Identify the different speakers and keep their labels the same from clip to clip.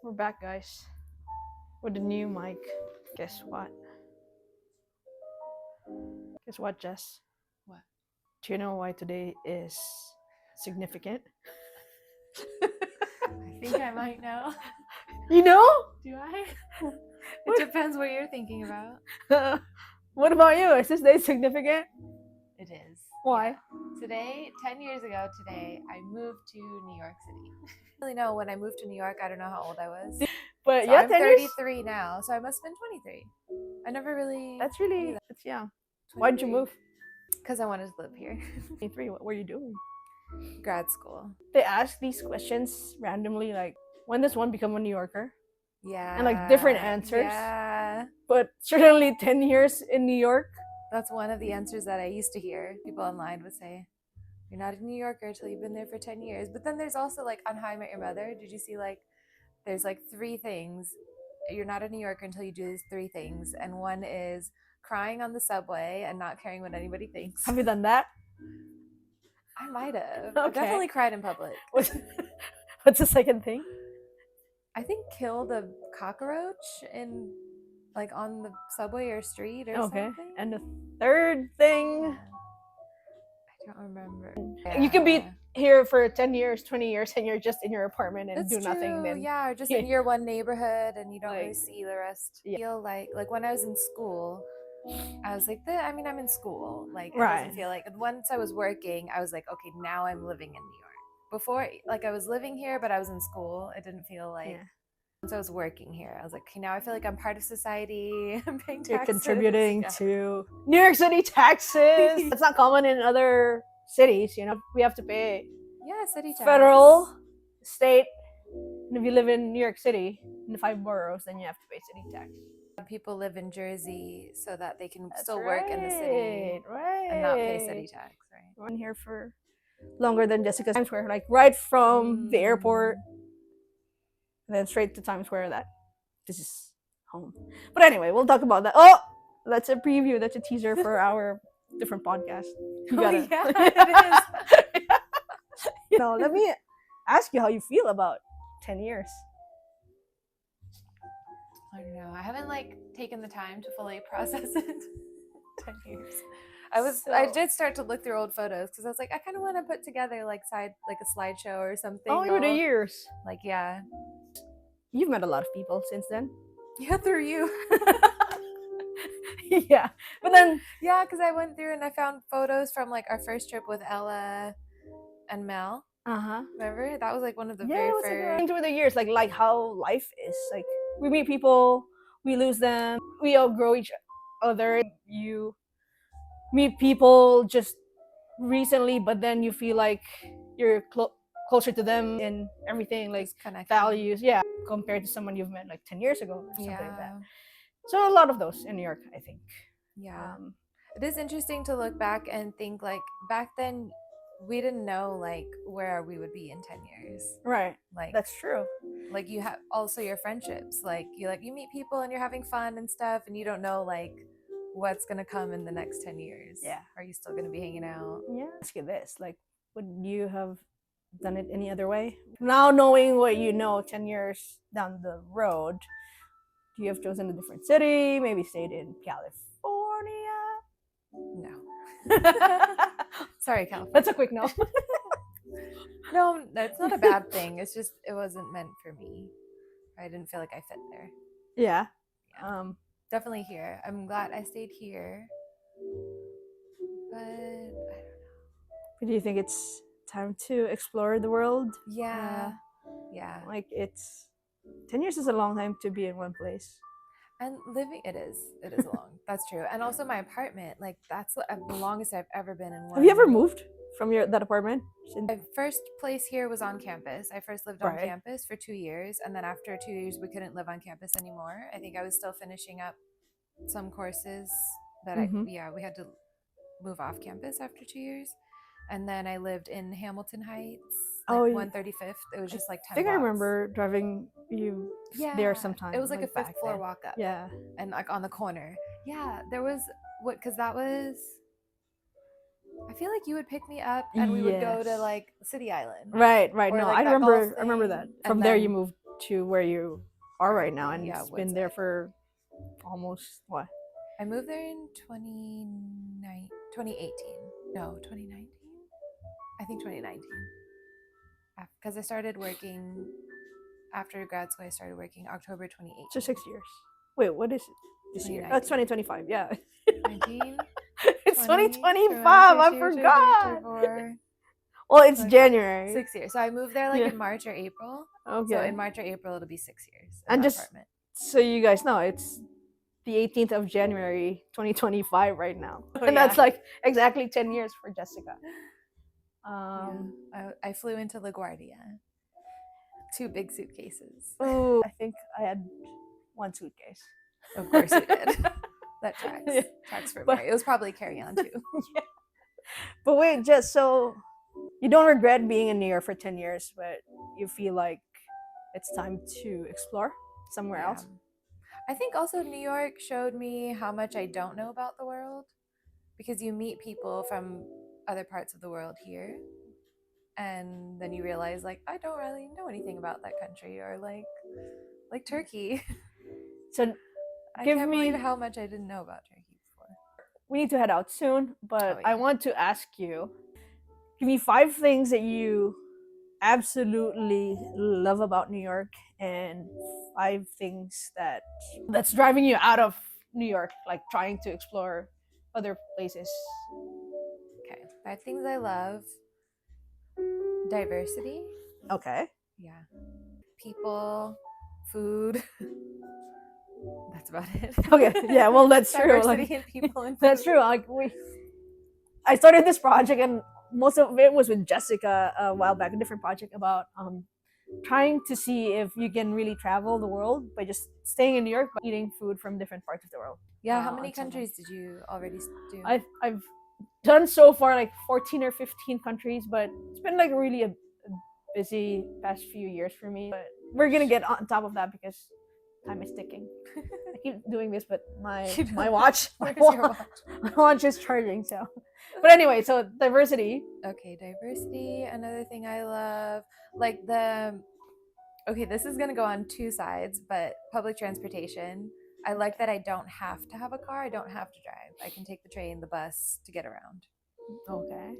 Speaker 1: We're back, guys, with a new mic. Guess what? Guess what, Jess?
Speaker 2: What?
Speaker 1: Do you know why today is significant?
Speaker 2: I think I might know.
Speaker 1: You know?
Speaker 2: Do I?
Speaker 1: What?
Speaker 2: It depends what you're thinking about.
Speaker 1: What about you? Is this day significant?
Speaker 2: It is.
Speaker 1: Why?
Speaker 2: Yeah. Today, 10 years ago today, I moved to New York City. I don't really know when I moved to New York. I don't know how old I was.
Speaker 1: But
Speaker 2: So
Speaker 1: yeah,
Speaker 2: I'm
Speaker 1: 10 years?
Speaker 2: 33 now, so I must have been 23. I never really.
Speaker 1: That's really, that's young. Why'd you move?
Speaker 2: Because I wanted to live here.
Speaker 1: 23, what were you doing?
Speaker 2: Grad school.
Speaker 1: They ask these questions randomly, like, when does one become a New Yorker?
Speaker 2: Yeah.
Speaker 1: And like different answers.
Speaker 2: Yeah.
Speaker 1: But certainly 10 years in New York.
Speaker 2: That's one of the answers that I used to hear. People online would say, you're not a New Yorker until you've been there for 10 years. But then there's also like on How I Met Your Mother, did you see like there's like 3 things. You're not a New Yorker until you do these 3 things. And one is crying on the subway and not caring what anybody thinks.
Speaker 1: Have you done that?
Speaker 2: I might have.
Speaker 1: Okay.
Speaker 2: I've definitely cried in public.
Speaker 1: What's the second thing?
Speaker 2: I think killed a cockroach in like on the subway or street or something.
Speaker 1: And the third thing,
Speaker 2: I don't remember.
Speaker 1: you can be here for 10 years, 20 years, and you're just in your apartment and
Speaker 2: That's
Speaker 1: do nothing.
Speaker 2: true.
Speaker 1: Then
Speaker 2: Yeah, or just in your one neighborhood and you don't really
Speaker 1: Like,
Speaker 2: see the rest.
Speaker 1: yeah.
Speaker 2: Feel like when I was in school, I was like, I'm in school. Like, it
Speaker 1: Right.
Speaker 2: doesn't feel like, once I was working, I was like, okay, now I'm living in New York. Before, like, I was living here, but I was in school. It didn't feel like,
Speaker 1: Yeah.
Speaker 2: once I was working here, I was like, okay, now I feel like I'm part of society. I'm paying
Speaker 1: You're
Speaker 2: taxes.
Speaker 1: contributing
Speaker 2: Yeah.
Speaker 1: to New York City taxes. It's not common in other cities, you know. We have to pay
Speaker 2: City tax.
Speaker 1: federal, state, and if you live in New York City, in the 5 boroughs, then you have to pay city tax.
Speaker 2: People live in Jersey so that they can
Speaker 1: That's
Speaker 2: still work in the city and not pay city tax, right?
Speaker 1: Been here for longer than Jessica's Times Square, like right from the airport, and then straight to Times Square. That this is home. But anyway, we'll talk about that. Oh, that's a preview. That's a teaser for our different podcast. You got it.
Speaker 2: Yeah, it is.
Speaker 1: You know, let me ask you how you feel about 10 years.
Speaker 2: I don't know. I haven't like taken the time to fully process it. 10 years. I did start to look through old photos because I was like, I kind of want to put together like a slideshow or something.
Speaker 1: Oh, through the years.
Speaker 2: Like, yeah.
Speaker 1: You've met a lot of people since then.
Speaker 2: Yeah, through you.
Speaker 1: Yeah, but then
Speaker 2: yeah, because I went through and I found photos from like our first trip with Ella and Mel. Remember? That was like one of the very first.
Speaker 1: Like, through the years, like how life is. Like, we meet people, we lose them, we outgrow each other. You meet people just recently, but then you feel like you're closer to them in everything, like values. Yeah, compared to someone you've met like 10 years ago or something like that. So a lot of those in New York, I think.
Speaker 2: Yeah. It is interesting to look back and think like back then we didn't know like where we would be in 10 years.
Speaker 1: Right.
Speaker 2: Like,
Speaker 1: that's true.
Speaker 2: Like, you have also your friendships. Like you meet people and you're having fun and stuff and you don't know like what's gonna come in the next 10 years.
Speaker 1: Yeah.
Speaker 2: Are you still gonna be hanging out?
Speaker 1: Yeah. Ask you this, like, would you have done it any other way? Now knowing what you know 10 years down the road, do you have chosen a different city? Maybe stayed in California?
Speaker 2: No. Sorry, California.
Speaker 1: That's a quick no.
Speaker 2: No, that's not a bad thing. It's just it wasn't meant for me. I didn't feel like I fit there.
Speaker 1: Yeah.
Speaker 2: Definitely here. I'm glad I stayed here. But I don't know.
Speaker 1: But do you think it's time to explore the world?
Speaker 2: Yeah. Yeah.
Speaker 1: Like, 10 years is a long time to be in one place.
Speaker 2: And it is long. That's true. And also my apartment, like that's the longest I've ever been in one.
Speaker 1: Have you ever moved from that apartment?
Speaker 2: My first place here was on campus. I first lived on campus for 2 years, and then after 2 years we couldn't live on campus anymore. I think I was still finishing up some courses that we had to move off campus after 2 years. And then I lived in Hamilton Heights, like 135th. It was just like 10
Speaker 1: I think
Speaker 2: blocks.
Speaker 1: I remember driving you there sometime.
Speaker 2: It was like a 5th floor walk up.
Speaker 1: Yeah.
Speaker 2: And like on the corner. Yeah, there was because that was, I feel like you would pick me up and we would go to like City Island.
Speaker 1: Right.
Speaker 2: Or,
Speaker 1: No,
Speaker 2: like,
Speaker 1: I remember that. From there you moved to where you are right now, and
Speaker 2: Yeah,
Speaker 1: it's been there for almost what?
Speaker 2: I moved there in 2018. No, 2019. I think 2019. Because I started working after grad school. I started working October 2018.
Speaker 1: So 6 years. Wait, what is it this year? That's 2025. Yeah.
Speaker 2: 19.
Speaker 1: It's
Speaker 2: 20,
Speaker 1: 2025. I
Speaker 2: 22,
Speaker 1: forgot.
Speaker 2: 24.
Speaker 1: Well, it's
Speaker 2: Okay.
Speaker 1: January.
Speaker 2: 6 years. So I moved there like
Speaker 1: Yeah.
Speaker 2: in March or April.
Speaker 1: Okay.
Speaker 2: So in March or April, it'll be 6 years in
Speaker 1: And
Speaker 2: that
Speaker 1: just
Speaker 2: apartment.
Speaker 1: so you guys know, it's the 18th of January 2025 right now.
Speaker 2: Oh,
Speaker 1: and
Speaker 2: yeah.
Speaker 1: that's like exactly 10 years for Jessica.
Speaker 2: I flew into LaGuardia. 2 big suitcases.
Speaker 1: Oh, I think I had 1 suitcase.
Speaker 2: Of course you did. That tracks.
Speaker 1: Yeah.
Speaker 2: Tracks for
Speaker 1: But-
Speaker 2: Mary. It was probably carry-on too.
Speaker 1: Yeah. But wait, just so you don't regret being in New York for 10 years, but you feel like it's time to explore somewhere else?
Speaker 2: I think also New York showed me how much I don't know about the world, because you meet people from other parts of the world here, and then you realize like I don't really know anything about that country, or like Turkey.
Speaker 1: So
Speaker 2: I
Speaker 1: give
Speaker 2: can't
Speaker 1: me
Speaker 2: believe how much I didn't know about Turkey before.
Speaker 1: we need to head out soon, but
Speaker 2: Oh, yeah.
Speaker 1: I want to ask you, give me 5 things that you absolutely love about New York, and 5 things that's driving you out of New York, like trying to explore other places.
Speaker 2: Okay, 5 things I love. Diversity.
Speaker 1: Okay.
Speaker 2: Yeah. People, food. That's about it.
Speaker 1: Okay. Yeah. Well, that's true.
Speaker 2: Diversity
Speaker 1: Like,
Speaker 2: in people and food.
Speaker 1: that's true. Like I started this project, and most of it was with Jessica a while back, a different project about trying to see if you can really travel the world by just staying in New York, but eating food from different parts of the world.
Speaker 2: Yeah, how many countries did you already do?
Speaker 1: I've done so far like 14 or 15 countries, but it's been like really a busy past few years for me. But we're gonna get on top of that because time is ticking. I keep doing this, but my watch,
Speaker 2: Where's your watch?
Speaker 1: my watch is charging. So, but anyway, so diversity.
Speaker 2: Okay, diversity. Another thing I love, like okay, this is gonna go on 2 sides, but public transportation. I like that I don't have to have a car. I don't have to drive. I can take the train, the bus to get around.
Speaker 1: Okay.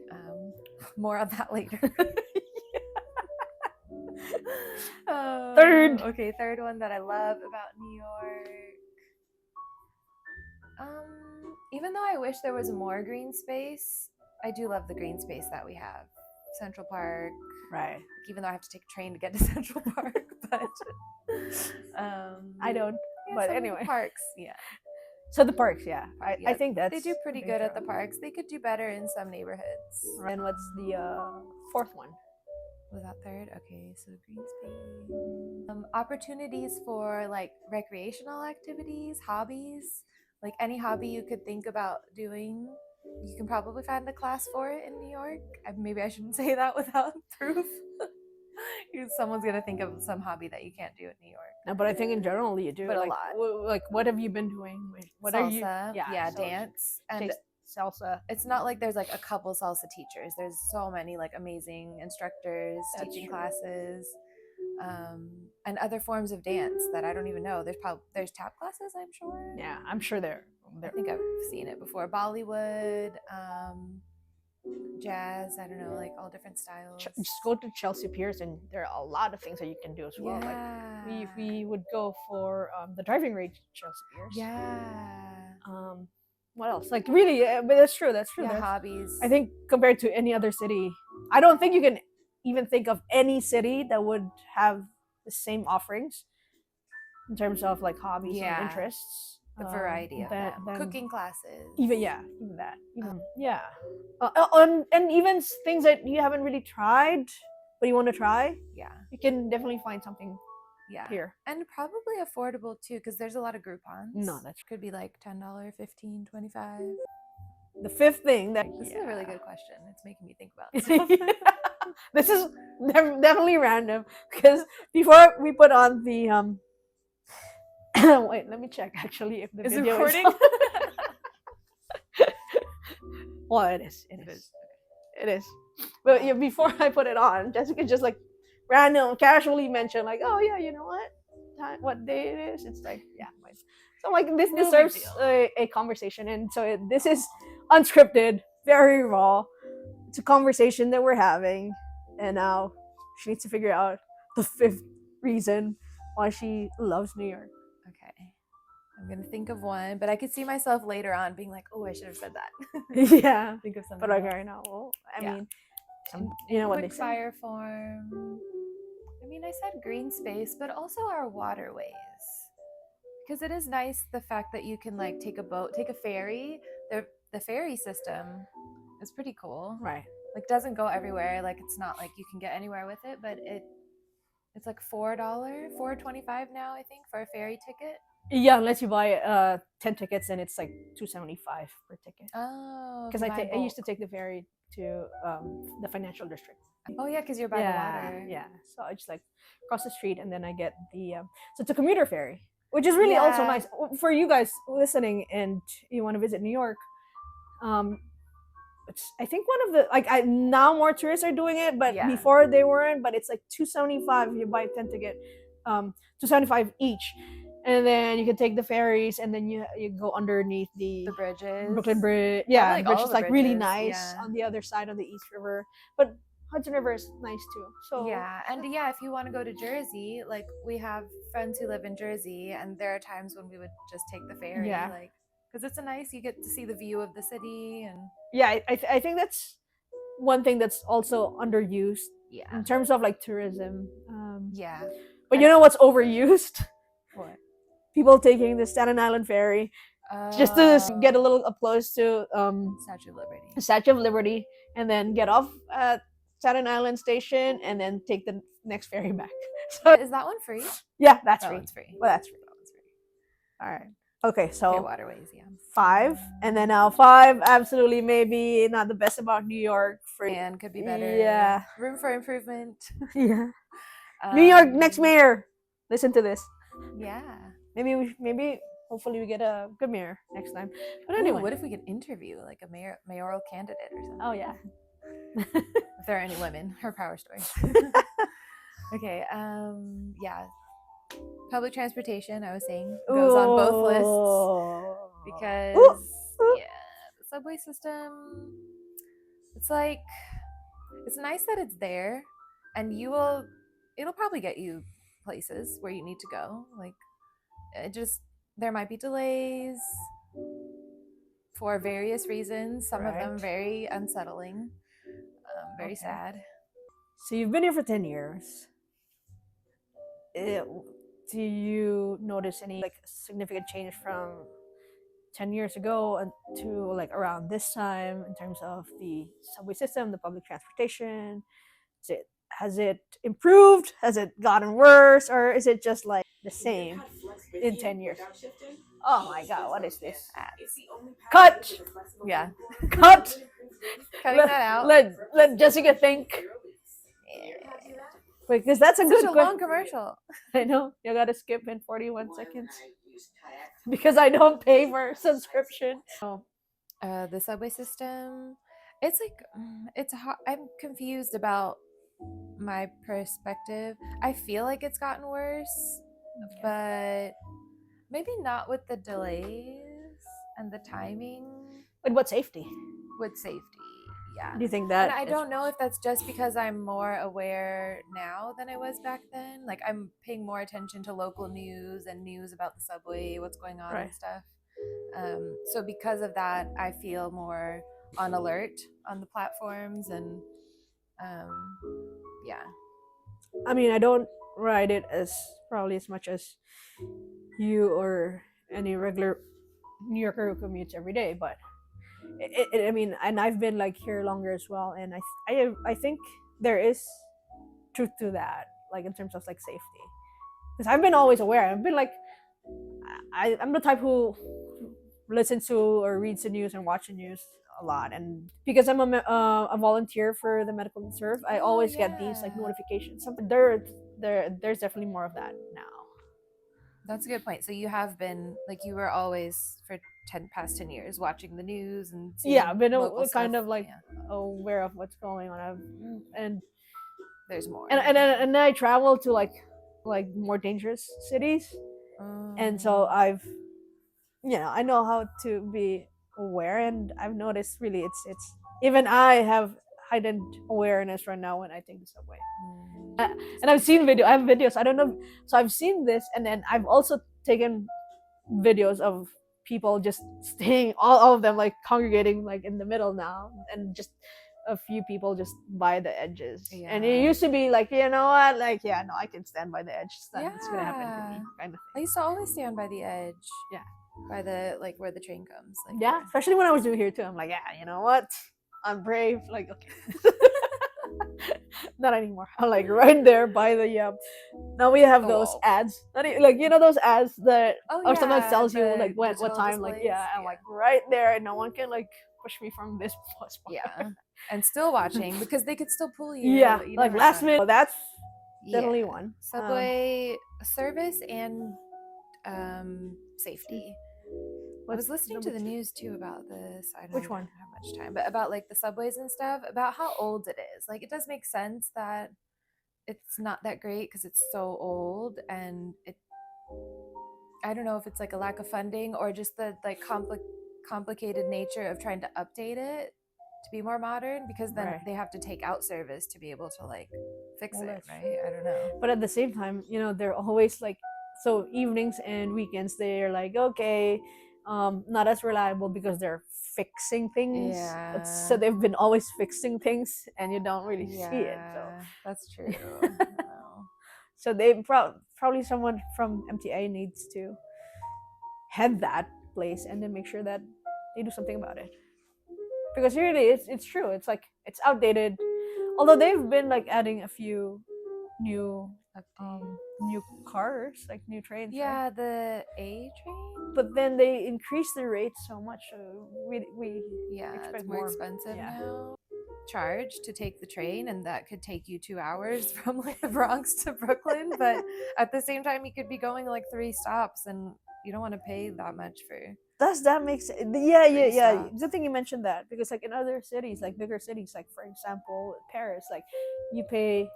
Speaker 2: More on that later.
Speaker 1: Third.
Speaker 2: Okay, third one that I love about New York. Even though I wish there was more green space, I do love the green space that we have. Central Park.
Speaker 1: Right.
Speaker 2: Like, even though I have to take a train to get to Central Park, but
Speaker 1: I don't.
Speaker 2: yeah,
Speaker 1: But
Speaker 2: some of
Speaker 1: anyway,
Speaker 2: the parks, yeah.
Speaker 1: So the parks, yeah. I
Speaker 2: Yeah,
Speaker 1: think that's
Speaker 2: they do pretty good at the parks. They could do better in some neighborhoods.
Speaker 1: And what's the 4th one?
Speaker 2: Was that third? Okay, so green space. Opportunities for like recreational activities, hobbies, like any hobby you could think about doing, you can probably find a class for it in New York. Maybe I shouldn't say that without proof. Someone's gonna think of some hobby that you can't do in New York.
Speaker 1: No, but I think in general you do.
Speaker 2: But
Speaker 1: like,
Speaker 2: a lot.
Speaker 1: Like, what have you been doing? What
Speaker 2: Salsa,
Speaker 1: are you?
Speaker 2: yeah, dance, and
Speaker 1: salsa.
Speaker 2: It's not like there's like a couple salsa teachers. There's so many like amazing instructors teaching classes, and other forms of dance that I don't even know. There's tap classes, I'm sure.
Speaker 1: Yeah, I'm sure they're.
Speaker 2: I think I've seen it before. Bollywood, jazz. I don't know, like all different styles.
Speaker 1: Just go to Chelsea Piers, and there are a lot of things that you can do as well.
Speaker 2: Yeah.
Speaker 1: Like we would go for the driving range at Chelsea Piers.
Speaker 2: Yeah.
Speaker 1: What else? Like really, but that's true. That's true.
Speaker 2: Yeah, hobbies.
Speaker 1: I think compared to any other city, I don't think you can even think of any city that would have the same offerings in terms of like hobbies and interests.
Speaker 2: The variety of them. Cooking classes.
Speaker 1: Even that. Yeah. And even things that you haven't really tried, but you want to try.
Speaker 2: Yeah. You
Speaker 1: can definitely find something.
Speaker 2: Yeah.
Speaker 1: Here.
Speaker 2: And probably affordable too, because there's a lot of Groupons.
Speaker 1: No, that
Speaker 2: could be like $10, $15, $25.
Speaker 1: The 5th thing that
Speaker 2: this is a really good question. It's making me think about stuff.
Speaker 1: This is definitely random, because before we put on the wait, let me check actually if the video is recording. Well, it is. It is. But yeah, before I put it on, Jessica just like random casually mention like, oh yeah, you know what day it is. It's like, yeah, so like this
Speaker 2: No big
Speaker 1: deserves
Speaker 2: deal.
Speaker 1: a conversation, and so this is unscripted, very raw. It's a conversation that we're having, and now she needs to figure out the fifth reason why she loves New York.
Speaker 2: Okay. I'm gonna think of one, but I could see myself later on being like, "Oh, I should have said that."
Speaker 1: Yeah,
Speaker 2: Think of something.
Speaker 1: but like
Speaker 2: else.
Speaker 1: right now, well, I
Speaker 2: Yeah.
Speaker 1: mean,
Speaker 2: In,
Speaker 1: you know what they
Speaker 2: quick
Speaker 1: say.
Speaker 2: fire form. I mean, I said green space, but also our waterways. Because it is nice the fact that you can like take a boat, take a ferry. The ferry system is pretty cool.
Speaker 1: Right.
Speaker 2: Like doesn't go everywhere. Like it's not like you can get anywhere with it, but it's like $4.25 now, I think, for a ferry ticket.
Speaker 1: Yeah, unless you buy 10 tickets, then it's like $2.75 per ticket.
Speaker 2: Oh,
Speaker 1: Because I used to take the ferry to the financial district.
Speaker 2: Oh yeah, because you're by the water.
Speaker 1: Yeah. So I just like cross the street, and then I get the so it's a commuter ferry, which is really also nice for you guys listening, and you want to visit New York. Um, I think one of the now more tourists are doing it, but before they weren't. But it's like $2.75 if you buy a 10 ticket, $2.75 each, and then you can take the ferries, and then you go underneath the
Speaker 2: bridges,
Speaker 1: Brooklyn Bridge. Yeah,
Speaker 2: like
Speaker 1: which
Speaker 2: all
Speaker 1: is
Speaker 2: the
Speaker 1: like really
Speaker 2: bridges,
Speaker 1: nice on the other side of the East River. But Hudson River is nice too. So
Speaker 2: yeah, and yeah, if you want to go to Jersey, like we have friends who live in Jersey, and there are times when we would just take the ferry, like because it's a nice, you get to see the view of the city, and
Speaker 1: yeah, I think that's one thing that's also underused in terms of like tourism.
Speaker 2: Yeah,
Speaker 1: but you know what's overused?
Speaker 2: What?
Speaker 1: People taking the Staten Island ferry just to get a little up close to
Speaker 2: Statue of Liberty.
Speaker 1: Statue of Liberty, and then get off at Staten Island station, and then take the next ferry back. So
Speaker 2: is that one free?
Speaker 1: Yeah, that's free.
Speaker 2: It's free.
Speaker 1: Well, that's free. All right. Okay, so
Speaker 2: waterways, yeah.
Speaker 1: 5, and then now 5 absolutely maybe not the best about New York.
Speaker 2: And could be better.
Speaker 1: Yeah.
Speaker 2: Room for improvement.
Speaker 1: Yeah. New York next mayor. Listen to this.
Speaker 2: Yeah.
Speaker 1: Maybe hopefully we get a good mayor next time. But anyway,
Speaker 2: what if we could interview like a mayoral candidate or something?
Speaker 1: Oh yeah.
Speaker 2: If there are any women, her power stories. Okay. Yeah. Public transportation, I was saying, goes on both lists because the subway system. It's like it's nice that it's there, and it'll probably get you places where you need to go. Like there might be delays for various reasons. Some of them very unsettling, very sad.
Speaker 1: So you've been here for 10 years. Do you notice any like significant change from 10 years ago to like around this time in terms of the subway system, the public transportation? Has it improved? Has it gotten worse? Or is it just like the same in 10 years? Oh my god, what is this? Cut!
Speaker 2: Yeah.
Speaker 1: Cut!
Speaker 2: Cutting that out.
Speaker 1: Let Jessica think. Because that's a good
Speaker 2: long commercial.
Speaker 1: I know. You gotta skip in 41 seconds. Because I don't pay for a subscription.
Speaker 2: The subway system, it's like it's hard. I'm confused about my perspective. I feel like it's gotten worse, but maybe not with the delays and the timing.
Speaker 1: But what safety?
Speaker 2: With safety, yeah.
Speaker 1: Do you think that?
Speaker 2: And I don't know if that's just because I'm more aware now than I was back then. Like I'm paying more attention to local news and news about the subway, what's going on and stuff. So because of that, I feel more on alert on the platforms and yeah.
Speaker 1: I mean, I don't ride it probably as much as you or any regular New Yorker who commutes every day, but I mean, and I've been like here longer as well, and I think there is truth to that, like in terms of like safety, because I've been always aware. I've been like, I'm the type who listens to or reads the news and watch the news a lot, and because I'm a volunteer for the medical reserve, I always get these like notifications. There's definitely more of that now.
Speaker 2: That's a good point. So you have been like you were always for past 10 years watching the news and
Speaker 1: I've been kind of like aware of what's going on, and
Speaker 2: there's more.
Speaker 1: And I travel to like more dangerous cities, and so I've I know how to be aware, and I've noticed really it's even I have heightened awareness right now when I take the subway. And I've seen I have videos. I don't know. So I've seen this, and then I've also taken videos of people just staying, all of them like congregating like in the middle now, and just a few people just by the edges.
Speaker 2: Yeah.
Speaker 1: And it used to be like, you know what, like, yeah, no, I can stand by the edge. That's gonna happen to me,
Speaker 2: Yeah.
Speaker 1: kind of
Speaker 2: I used to always stand by the edge.
Speaker 1: Yeah.
Speaker 2: By the like where the train comes. Like
Speaker 1: Yeah,
Speaker 2: there.
Speaker 1: especially when I was doing here too. I'm like, yeah, you know what? I'm brave. Like, okay. Not anymore. I'm like right there by the now we have
Speaker 2: The
Speaker 1: those
Speaker 2: wall.
Speaker 1: ads. Like, you know, those ads that or something that
Speaker 2: yeah,
Speaker 1: tells you
Speaker 2: the
Speaker 1: like what
Speaker 2: digital
Speaker 1: time. Like,
Speaker 2: displays.
Speaker 1: yeah, I'm like right there, and no one can like push me from this spot.
Speaker 2: Yeah. And still watching because they could still pull you.
Speaker 1: Yeah,
Speaker 2: You
Speaker 1: like
Speaker 2: never
Speaker 1: last
Speaker 2: know.
Speaker 1: minute. That's
Speaker 2: Yeah.
Speaker 1: definitely one.
Speaker 2: Subway service and safety. I was listening to the news too about this. I don't
Speaker 1: Which
Speaker 2: know
Speaker 1: one?
Speaker 2: how much time, but about like the subways and stuff, about how old it is. Like it does make sense that it's not that great because it's so old, and it I don't know if it's like a lack of funding or just the like complicated nature of trying to update it to be more modern, because then they have to take out service to be able to like fix it, right? I don't know.
Speaker 1: But at the same time, you know, they're always like, so evenings and weekends they're like, okay, not as reliable because they're fixing things.
Speaker 2: Yeah.
Speaker 1: So they've been always fixing things, and you don't really see it. So
Speaker 2: that's true.
Speaker 1: so they probably someone from MTA needs to head that place and then make sure that they do something about it, because really it's true. It's like it's outdated, although they've been like adding a few new new cars, like new trains.
Speaker 2: Yeah,
Speaker 1: right?
Speaker 2: the A train.
Speaker 1: But then they increase the rate so much, so we expect
Speaker 2: it's more expensive now. Charge to take the train, and that could take you 2 hours from like the Bronx to Brooklyn. But at the same time, you could be going like 3 stops, and you don't want to pay that much for.
Speaker 1: Does that make sense? Yeah. Good thing you mentioned that, because like in other cities, like bigger cities, like for example Paris, like you pay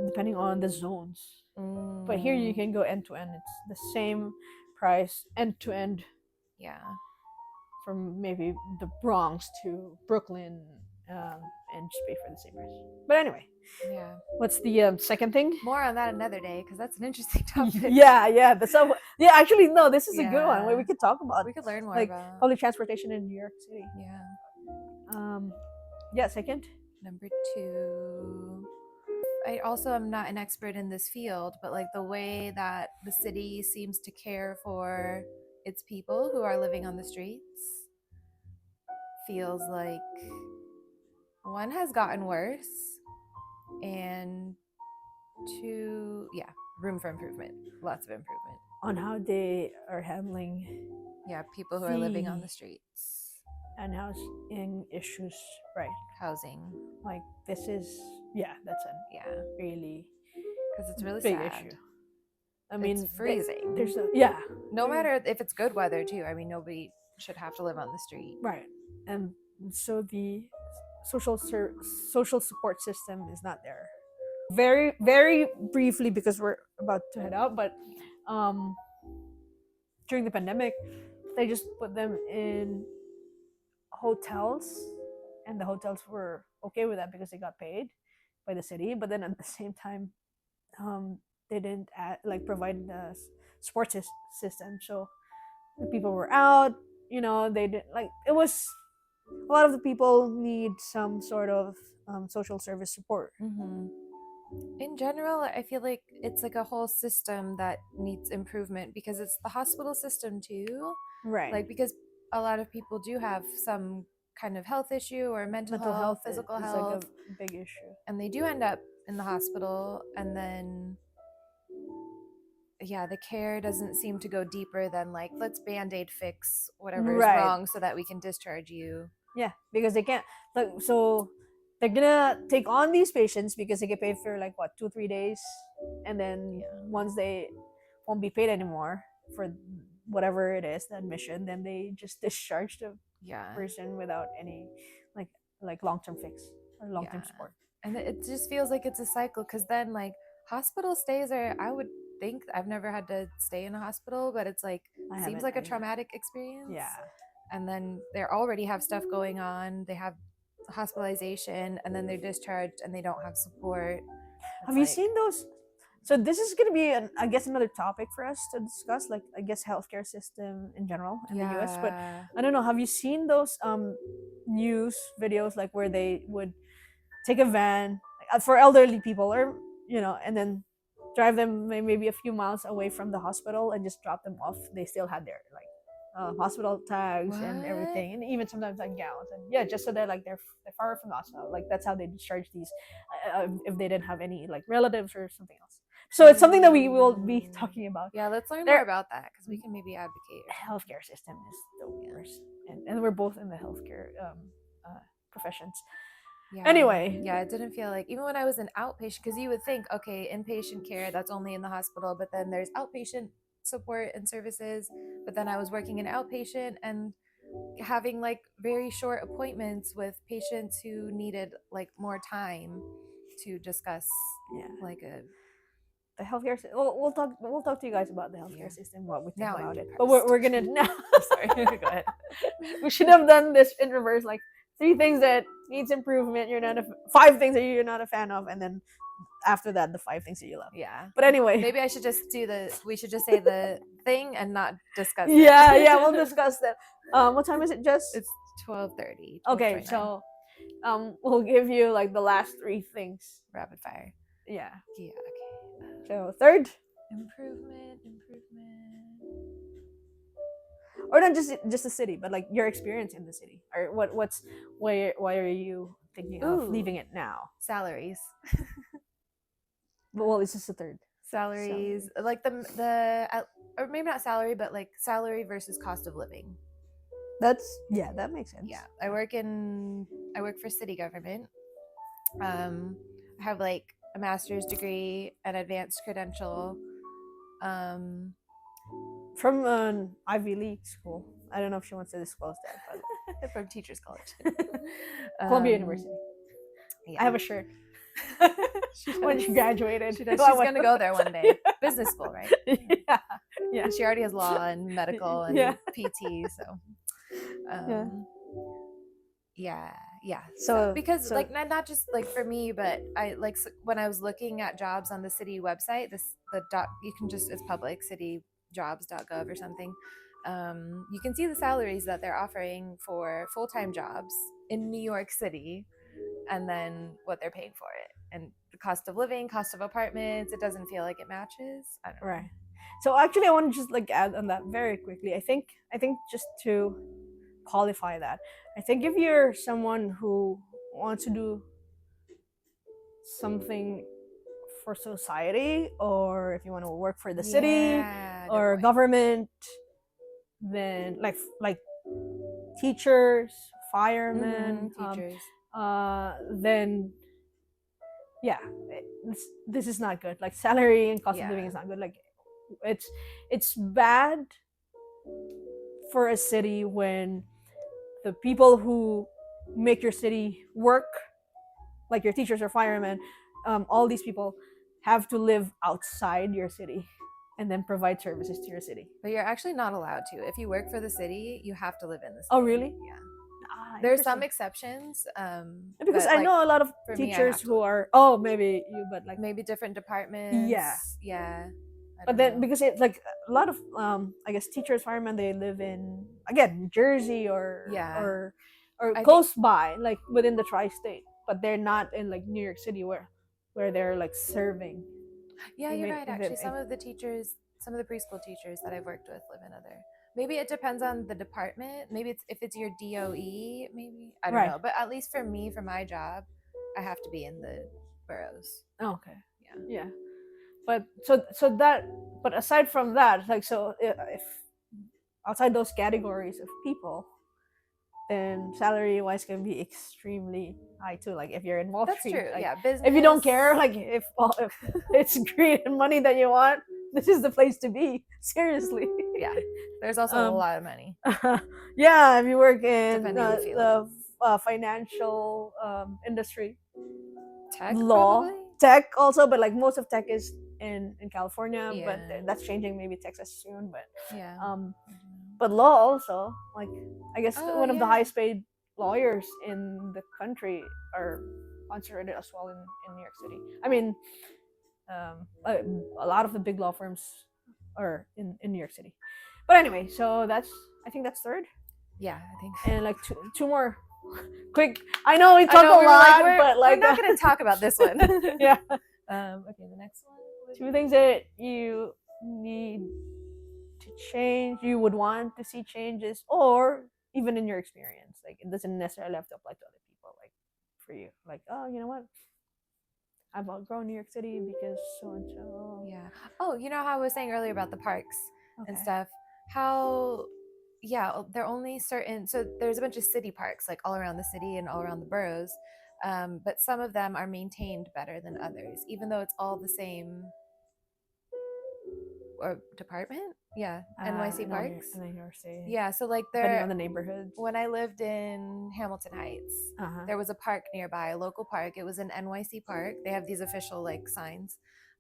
Speaker 1: depending on the zones. But here you can go end to end. It's the same price end to end.
Speaker 2: Yeah.
Speaker 1: From maybe the Bronx to Brooklyn, and just pay for the same price. But anyway,
Speaker 2: yeah.
Speaker 1: What's the second thing?
Speaker 2: More on that another day, because that's an interesting topic.
Speaker 1: Yeah. The subway. Yeah, actually, no. This is a good one. Where we could talk about.
Speaker 2: We could learn more
Speaker 1: like
Speaker 2: about
Speaker 1: public transportation in New York City.
Speaker 2: Yeah.
Speaker 1: Yeah. Second.
Speaker 2: Number 2. I also am not an expert in this field, but like the way that the city seems to care for its people who are living on the streets feels like one has gotten worse, and 2, room for improvement, lots of improvement
Speaker 1: on how they are handling
Speaker 2: people who are living on the streets
Speaker 1: and housing issues, right?
Speaker 2: Housing,
Speaker 1: like this is that's a really,
Speaker 2: because it's really
Speaker 1: big
Speaker 2: sad.
Speaker 1: issue. I mean,
Speaker 2: it's freezing.
Speaker 1: There's
Speaker 2: no matter if it's good weather too. I mean, nobody should have to live on the street,
Speaker 1: right? And so the social support system is not there. Very very briefly, because we're about to head out, but during the pandemic they just put them in hotels, and the hotels were okay with that because they got paid by the city. But then at the same time, they didn't provide the sports system, so the people were out. They didn't it was a lot of the people need some sort of social service support.
Speaker 2: In general, I feel like it's like a whole system that needs improvement, because it's the hospital system too,
Speaker 1: right?
Speaker 2: Like, because a lot of people do have some kind of health issue or mental health, physical health,
Speaker 1: like a big issue,
Speaker 2: and they do end up in the hospital, and then the care doesn't seem to go deeper than like, let's band-aid fix whatever is wrong so that we can discharge you.
Speaker 1: Yeah, because they can't. So they're gonna take on these patients because they get paid for like what 2-3 days, and then once they won't be paid anymore for whatever it is, the admission, then they just discharge the person without any like long-term fix or long-term support.
Speaker 2: And it just feels like it's a cycle, because then like hospital stays are, I would think, I've never had to stay in a hospital, but it's like seems like a traumatic experience.
Speaker 1: Yeah.
Speaker 2: And then they already have stuff going on. They have hospitalization, and then they're discharged and they don't have support.
Speaker 1: Have you seen those? So this is going to be, I guess, another topic for us to discuss. Like, I guess, healthcare system in general in the U.S. But I don't know. Have you seen those news videos like where they would take a van for elderly people, or and then drive them maybe a few miles away from the hospital and just drop them off? They still had their like hospital tags and everything, and even sometimes like gowns, and yeah, just so they're far from the hospital. Like that's how they discharge these if they didn't have any like relatives or something else. So it's something that we will be talking about.
Speaker 2: Yeah, let's learn more about that, because we can maybe advocate.
Speaker 1: Healthcare system is the worst, and we're both in the healthcare professions.
Speaker 2: Yeah.
Speaker 1: Anyway.
Speaker 2: Yeah, it didn't feel like, even when I was an outpatient, because you would think, okay, inpatient care, that's only in the hospital, but then there's outpatient support and services. But then I was working in outpatient and having like very short appointments with patients who needed like more time to discuss like
Speaker 1: the healthcare system. We'll talk to you guys about the healthcare system, what we think
Speaker 2: now
Speaker 1: about
Speaker 2: I'm
Speaker 1: it. But we're gonna now.
Speaker 2: Sorry, go ahead.
Speaker 1: We should have done this in reverse, like 3 things that needs improvement. You're not 5 things that you're not a fan of, and then after that, the 5 things that you love.
Speaker 2: Yeah.
Speaker 1: But anyway,
Speaker 2: maybe I should just we should just say the thing and not discuss it.
Speaker 1: Yeah, we'll discuss that. What time is it? Just
Speaker 2: it's 12:30.
Speaker 1: Okay, so we'll give you like the last 3 things.
Speaker 2: Rapid fire.
Speaker 1: Yeah.
Speaker 2: Okay.
Speaker 1: So third,
Speaker 2: improvement.
Speaker 1: Or not just the city, but like your experience in the city, or why are you thinking of leaving it now?
Speaker 2: Salaries.
Speaker 1: Well, it's just the third.
Speaker 2: Salaries, like the or maybe not salary, but like salary versus cost of living.
Speaker 1: That makes sense.
Speaker 2: Yeah, I work for city government. I have like a master's degree, an advanced credential.
Speaker 1: From an Ivy League school. I don't know if she wants to disclose that,
Speaker 2: but from Teachers College.
Speaker 1: Columbia University. Yeah. I have a shirt. When she graduated.
Speaker 2: She's going to go there one day. Business school, right?
Speaker 1: Yeah.
Speaker 2: And she already has law and medical and PT, so. Yeah. So because like not just like for me, but I like when I was looking at jobs on the city website, you can just, it's public, cityjobs.gov or something. You can see the salaries that they're offering for full-time jobs in New York City, and then what they're paying for it, and the cost of living, cost of apartments. It doesn't feel like it matches. I don't know.
Speaker 1: Right. So actually, I want to just like add on that very quickly. I think just to qualify that, I think if you're someone who wants to do something for society, or if you want to work for the city or government, then like teachers, firemen, then this is not good. Like salary and cost of living is not good. Like it's bad for a city when the people who make your city work, like your teachers or firemen, all these people have to live outside your city and then provide services to your city.
Speaker 2: But you're actually not allowed to. If you work for the city, you have to live in the city.
Speaker 1: Oh, really?
Speaker 2: Yeah. There's some exceptions.
Speaker 1: Because I know a lot of teachers who are, maybe you, but like
Speaker 2: maybe different departments. Yeah.
Speaker 1: But then because it's like a lot of I guess teachers, firemen, they live in, again, Jersey or close by, like within the tri-state, but they're not in like New York City where they're like serving.
Speaker 2: Yeah, you're right. Actually, some of the preschool teachers that I've worked with live in other. Maybe it depends on the department. Maybe if it's your DOE, maybe I don't know. But at least for me, for my job, I have to be in the boroughs.
Speaker 1: Oh, okay. Yeah. But but aside from that, like, so if outside those categories of people, then salary wise can be extremely high too. Like if you're in Wall Street,
Speaker 2: true.
Speaker 1: Like,
Speaker 2: business.
Speaker 1: If you don't care, like if it's greed and money that you want, this is the place to be. Seriously.
Speaker 2: Yeah. There's also a lot of money.
Speaker 1: Yeah, if you work in the financial industry,
Speaker 2: Tech,
Speaker 1: law,
Speaker 2: probably?
Speaker 1: tech also, but like most of tech is in California,
Speaker 2: Yeah.
Speaker 1: but that's changing. Maybe Texas soon, but
Speaker 2: Yeah.
Speaker 1: but law also, like I guess
Speaker 2: Oh,
Speaker 1: one of the
Speaker 2: yeah.
Speaker 1: highest paid lawyers in the country are concentrated as well in New York City. I mean, a lot of the big law firms are in New York City. But anyway, so I think that's third,
Speaker 2: Yeah, I think.
Speaker 1: and like two more quick. I know we
Speaker 2: I
Speaker 1: talk
Speaker 2: know,
Speaker 1: a
Speaker 2: we were
Speaker 1: lot,
Speaker 2: like,
Speaker 1: but
Speaker 2: we're
Speaker 1: like
Speaker 2: not going to talk about this one.
Speaker 1: yeah.
Speaker 2: Okay, the next one.
Speaker 1: Two things that you need to change, you would want to see changes, or even in your experience, like it doesn't necessarily have to apply to other people. Like for you, like, oh, you know what, I've outgrown New York City because so and so.
Speaker 2: Yeah. Oh, you know how I was saying earlier about the parks and
Speaker 1: Okay.
Speaker 2: stuff? How, yeah, they're only certain. So there's a bunch of city parks like all around the city and all around the boroughs. But some of them are maintained better than others, even though it's all the same or department. Yeah, NYC parks.
Speaker 1: And then you're saying,
Speaker 2: Yeah, so like
Speaker 1: depending
Speaker 2: there,
Speaker 1: on the neighborhoods.
Speaker 2: when I lived in Hamilton Heights,
Speaker 1: Uh-huh.
Speaker 2: there was a park nearby, a local park. It was an NYC park. They have these official like signs,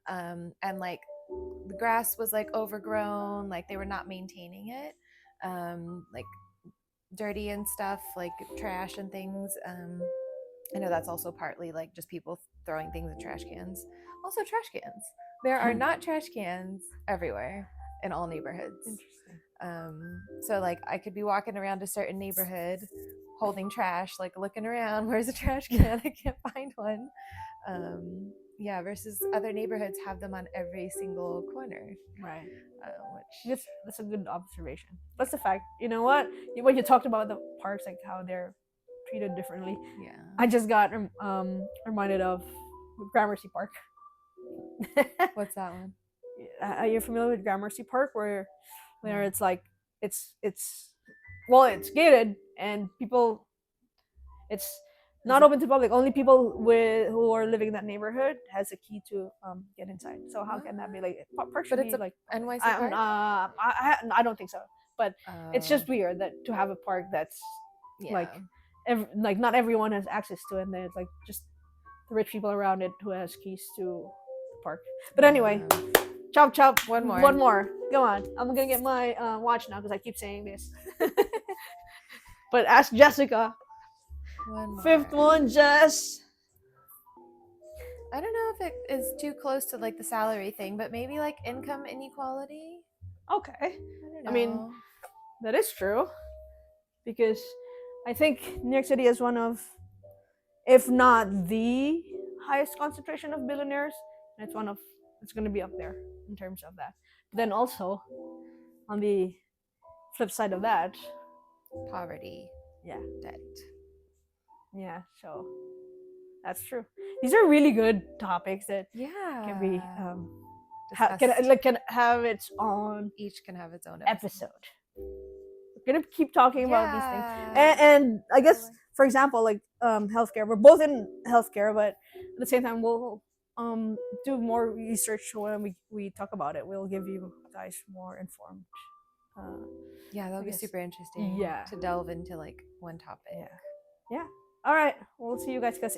Speaker 2: and like the grass was like overgrown, like they were not maintaining it, like dirty and stuff, like trash and things. I know that's also partly like just people throwing things in trash cans. Also, trash cans. There are not trash cans everywhere in all neighborhoods.
Speaker 1: Interesting.
Speaker 2: So like I could be walking around a certain neighborhood holding trash, like looking around, where's a trash can? I can't find one. Yeah, versus other neighborhoods have them on every single corner.
Speaker 1: Right.
Speaker 2: Which
Speaker 1: That's a good observation. That's the fact. You know what? When you talked about the parks, like how they're treated differently,
Speaker 2: yeah,
Speaker 1: I just got reminded of Gramercy Park.
Speaker 2: what's that one?
Speaker 1: Are you familiar with Gramercy Park, where it's like it's well, it's gated and people, it's not open to public. Only people who are living in that neighborhood has a key to get inside. So how can that be like? Park should
Speaker 2: But it's
Speaker 1: be
Speaker 2: a
Speaker 1: like
Speaker 2: NYC
Speaker 1: park. I don't think so. But it's just
Speaker 2: Oh,
Speaker 1: weird that to have a park that's
Speaker 2: yeah.
Speaker 1: like not everyone has access to it, and there's like just the rich people around it who has keys to the park. But anyway, chop chop.
Speaker 2: One more.
Speaker 1: One more. Go on. I'm gonna get my watch now because I keep saying this. But ask Jessica.
Speaker 2: One more.
Speaker 1: Fifth one, Jess.
Speaker 2: I don't know if it is too close to like the salary thing, but maybe like income inequality.
Speaker 1: Okay.
Speaker 2: I don't know.
Speaker 1: I mean, that is true, because I think New York City is one of, if not the highest concentration of billionaires. And it's going to be up there in terms of that. But then also, on the flip side of that,
Speaker 2: poverty,
Speaker 1: yeah,
Speaker 2: debt.
Speaker 1: Yeah, so that's true. These are really good topics that can be can have its own.
Speaker 2: Each can have its own
Speaker 1: episode. We're gonna keep talking about these things, and I guess, for example, like healthcare. We're both in healthcare, but at the same time, we'll do more research when we talk about it. We'll give you guys more informed.
Speaker 2: Yeah, that'll be super interesting.
Speaker 1: Yeah,
Speaker 2: to delve into like one topic.
Speaker 1: Yeah. All right. We'll see you guys because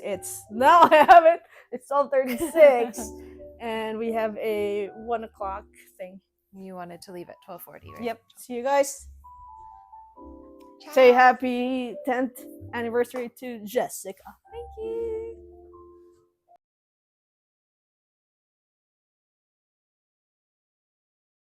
Speaker 1: now I have it. It's 12:36, and we have a 1 o'clock thing.
Speaker 2: You wanted to leave at 12:40, right?
Speaker 1: Yep. See you guys.
Speaker 2: Ciao.
Speaker 1: Say happy 10th anniversary to Jessica.
Speaker 2: Thank you.